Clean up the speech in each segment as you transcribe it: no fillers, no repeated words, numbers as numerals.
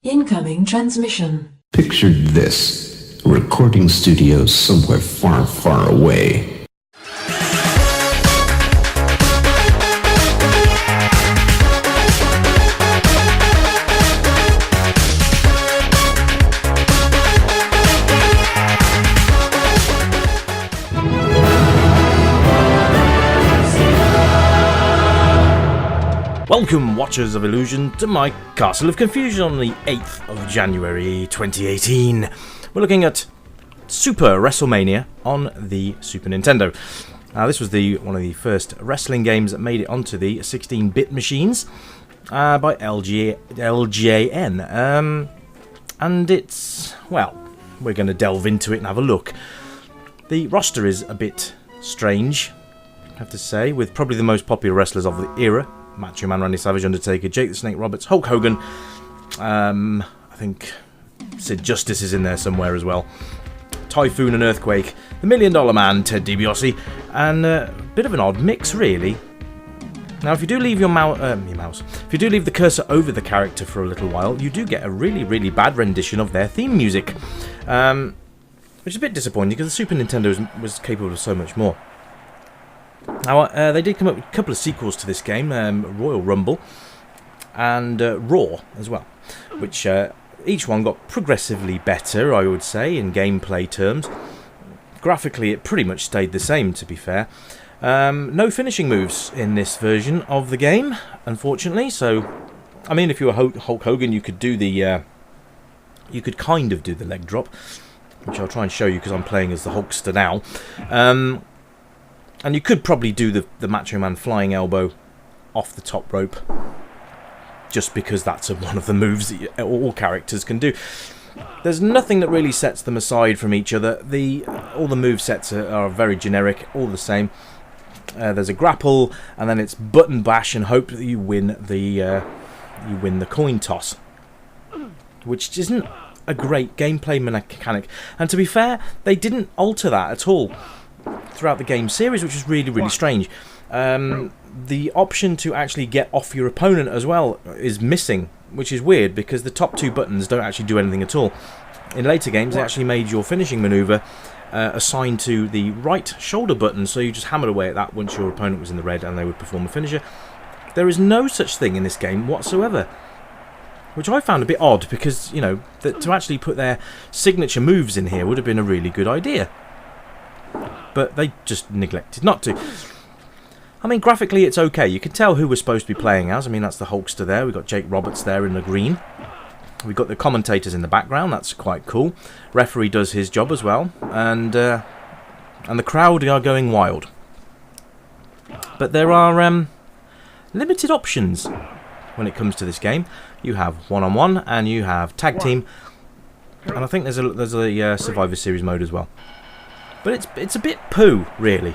Incoming transmission. Picture this. A recording studio somewhere far, far away. Welcome, Watchers of Illusion, to my Castle of Confusion on the 8th of January 2018. We're looking at Super WrestleMania on the Super Nintendo. Now, this was one of the first wrestling games that made it onto the 16-bit machines by LJN. And it's, well, we're going to delve into it and have a look. The roster is a bit strange, I have to say, with probably the most popular wrestlers of the era. Macho Man, Randy Savage, Undertaker, Jake the Snake Roberts, Hulk Hogan. I think Sid Justice is in there somewhere as well. Typhoon and Earthquake, the $1 Million Man, Ted DiBiase, and a bit of an odd mix, really. Now, if you do leave if you do leave the cursor over the character for a little while, you do get a really, really bad rendition of their theme music, which is a bit disappointing because the Super Nintendo was capable of so much more. Now, they did come up with a couple of sequels to this game, Royal Rumble and Raw as well, which each one got progressively better, I would say, in gameplay terms. Graphically, it pretty much stayed the same, to be fair. No finishing moves in this version of the game, unfortunately. So, I mean, if you were Hulk Hogan, you could do the, you could kind of do the leg drop, which I'll try and show you because I'm playing as the Hulkster now. And you could probably do the Macho Man flying elbow off the top rope, just because that's one of the moves that all characters can do. There's nothing that really sets them aside from each other. All the move sets are very generic, all the same. There's a grapple, and then it's button bash and hope that you win the coin toss, which isn't a great gameplay mechanic. And to be fair, they didn't alter that at all throughout the game series, which is really, really strange. The option to actually get off your opponent as well is missing, which is weird because the top two buttons don't actually do anything at all. In later games, they actually made your finishing maneuver assigned to the right shoulder button, so you just hammered away at that once your opponent was in the red and they would perform a finisher. There is no such thing in this game whatsoever, which I found a bit odd because, you know, to actually put their signature moves in here would have been a really good idea. But they just neglected not to. I mean, graphically it's okay. You can tell who we're supposed to be playing as. I mean, that's the Hulkster there. We've got Jake Roberts there in the green. We've got the commentators in the background. That's quite cool. Referee does his job as well. And the crowd are going wild. But there are limited options when it comes to this game. You have one-on-one and you have tag team. And I think there's a Survivor Series mode as well. But it's a bit poo, really.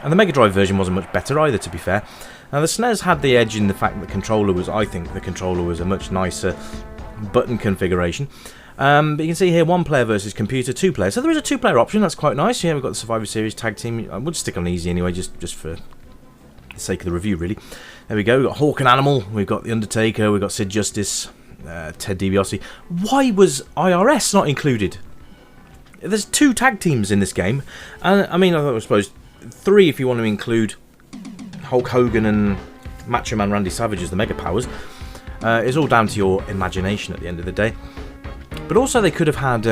And the Mega Drive version wasn't much better either, to be fair. Now, the SNES had the edge in the fact that I think the controller was a much nicer button configuration. But you can see here, 1 player versus computer, 2 players. So there is a 2-player option, that's quite nice. Yeah, we've got the Survivor Series tag team. I would stick on easy anyway, just for the sake of the review, really. There we go, we've got Hawk and Animal, we've got The Undertaker, we've got Sid Justice, Ted DiBiase. Why was IRS not included? There's 2 tag teams in this game, and I mean, I suppose 3 if you want to include Hulk Hogan and Macho Man Randy Savage as the Mega Powers. It's all down to your imagination at the end of the day. But also they could have had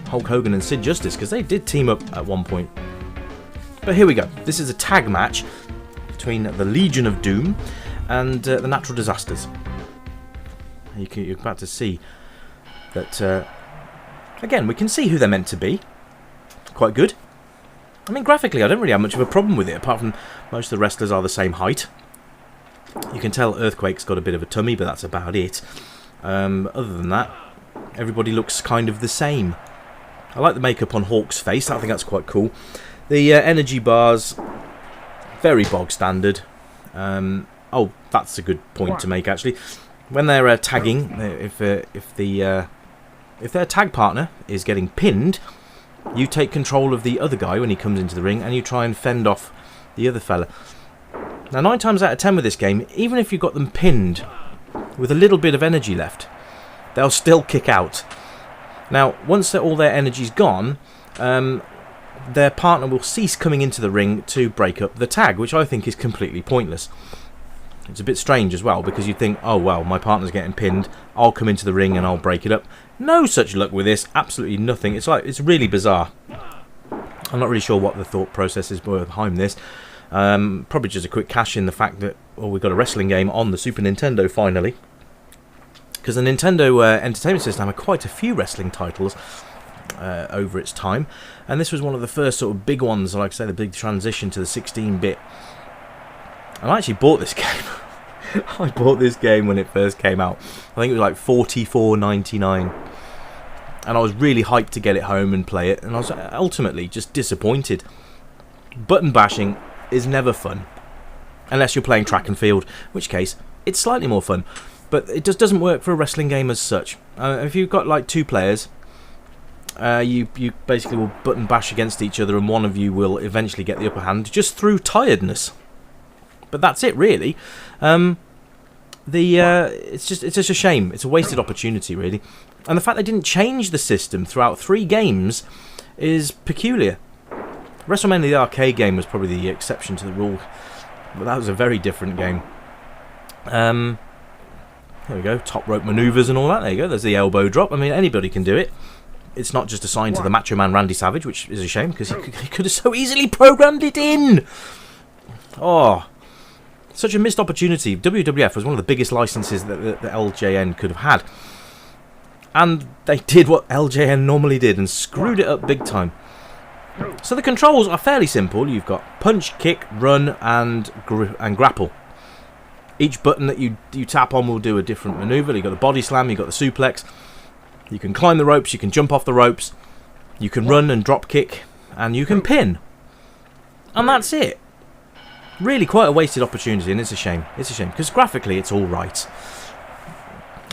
Hulk Hogan and Sid Justice, because they did team up at one point. But here we go. This is a tag match between the Legion of Doom and the Natural Disasters. You're about to see that... Again, we can see who they're meant to be. Quite good. I mean, graphically, I don't really have much of a problem with it, apart from most of the wrestlers are the same height. You can tell Earthquake's got a bit of a tummy, but that's about it. Other than that, everybody looks kind of the same. I like the makeup on Hawk's face. I think that's quite cool. The energy bars, very bog standard. Oh, that's a good point to make, actually. When they're tagging, if their tag partner is getting pinned, you take control of the other guy when he comes into the ring and you try and fend off the other fella. Now, 9 times out of 10 with this game, even if you've got them pinned with a little bit of energy left, they'll still kick out. Now, once all their energy's gone, their partner will cease coming into the ring to break up the tag, which I think is completely pointless. It's a bit strange as well, because you think, oh well, my partner's getting pinned, I'll come into the ring and I'll break it up. No such luck with this, absolutely nothing. It's really bizarre. I'm not really sure what the thought processes were behind this. Probably just a quick cash in the fact that, well, we've got a wrestling game on the Super Nintendo finally. Because the Nintendo Entertainment System had quite a few wrestling titles over its time. And this was one of the first sort of big ones, like I say, the big transition to the 16-bit. And I actually bought this game. I bought this game when it first came out. I think it was like $44.99. And I was really hyped to get it home and play it. And I was ultimately just disappointed. Button bashing is never fun. Unless you're playing track and field. In which case, it's slightly more fun. But it just doesn't work for a wrestling game as such. If you've got like two players, you basically will button bash against each other, and one of you will eventually get the upper hand just through tiredness. But that's it, really. It's just a shame. It's a wasted opportunity, really. And the fact they didn't change the system throughout 3 games is peculiar. WrestleMania the arcade game was probably the exception to the rule, but that was a very different game. There we go, top rope manoeuvres and all that. There you go, there's the elbow drop. I mean, anybody can do it. It's not just assigned to the Macho Man Randy Savage, which is a shame, because he could have so easily programmed it in. Oh, such a missed opportunity. WWF was one of the biggest licenses that the LJN could have had. And they did what LJN normally did and screwed it up big time. So the controls are fairly simple. You've got punch, kick, run, and grapple. Each button that you tap on will do a different maneuver. You've got the body slam, you've got the suplex. You can climb the ropes, you can jump off the ropes, you can run and drop kick, and you can pin. And that's it. Really quite a wasted opportunity, and it's a shame. It's a shame, because graphically it's all right.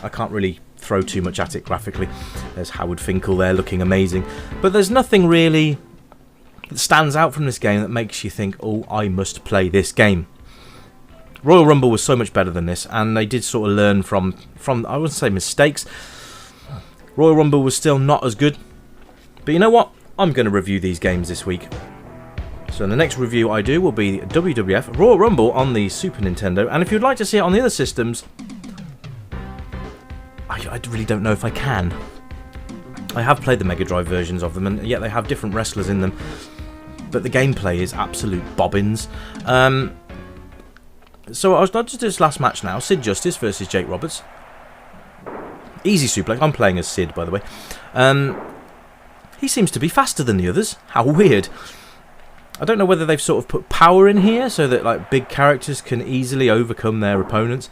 I can't really throw too much at it graphically. There's Howard Finkel there looking amazing. But there's nothing really that stands out from this game that makes you think, oh, I must play this game. Royal Rumble was so much better than this, and they did sort of learn from I wouldn't say mistakes. Royal Rumble was still not as good. But you know what? I'm going to review these games this week. So the next review I do will be WWF Royal Rumble on the Super Nintendo. And if you'd like to see it on the other systems, I really don't know if I can. I have played the Mega Drive versions of them, and yet they have different wrestlers in them. But the gameplay is absolute bobbins. So I'll just do this last match now. Sid Justice versus Jake Roberts. Easy suplex. I'm playing as Sid, by the way. He seems to be faster than the others. How weird. I don't know whether they've sort of put power in here so that like big characters can easily overcome their opponents.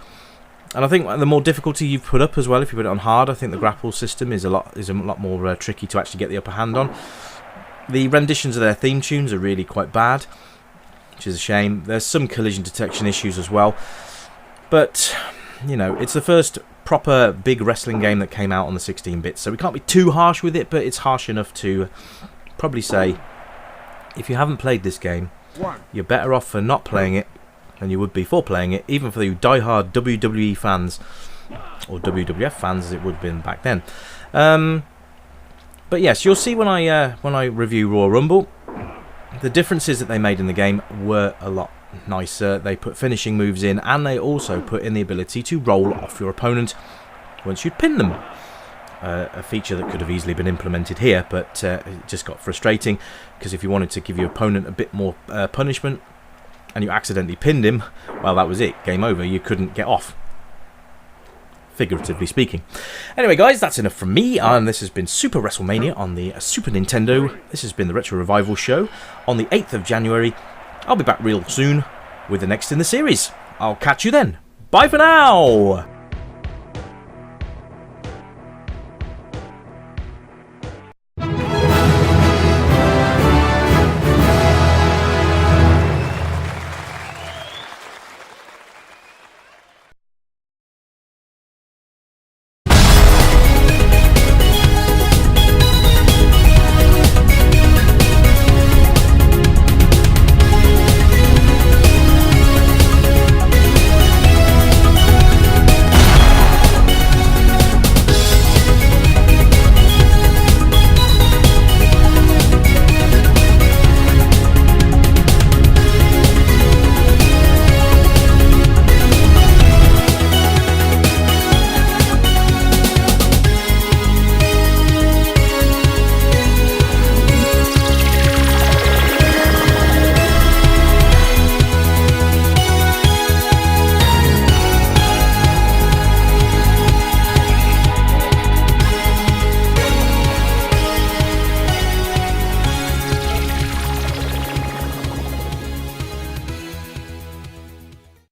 And I think the more difficulty you've put up as well, if you put it on hard, I think the grapple system is a lot more tricky to actually get the upper hand on. The renditions of their theme tunes are really quite bad, which is a shame. There's some collision detection issues as well. But, you know, it's the first proper big wrestling game that came out on the 16-bits, so we can't be too harsh with it, but it's harsh enough to probably say, if you haven't played this game, you're better off for not playing it than you would be for playing it, even for the die-hard WWE fans, or WWF fans as it would have been back then. But yes, you'll see when I review Royal Rumble, the differences that they made in the game were a lot nicer. They put finishing moves in, and they also put in the ability to roll off your opponent once you'd pin them. A feature that could have easily been implemented here, but it just got frustrating, because if you wanted to give your opponent a bit more punishment, and you accidentally pinned him, well, that was it. Game over. You couldn't get off. Figuratively speaking. Anyway, guys, that's enough from me, and this has been Super WrestleMania on the Super Nintendo. This has been the Retro Revival Show on the 8th of January. I'll be back real soon with the next in the series. I'll catch you then. Bye for now!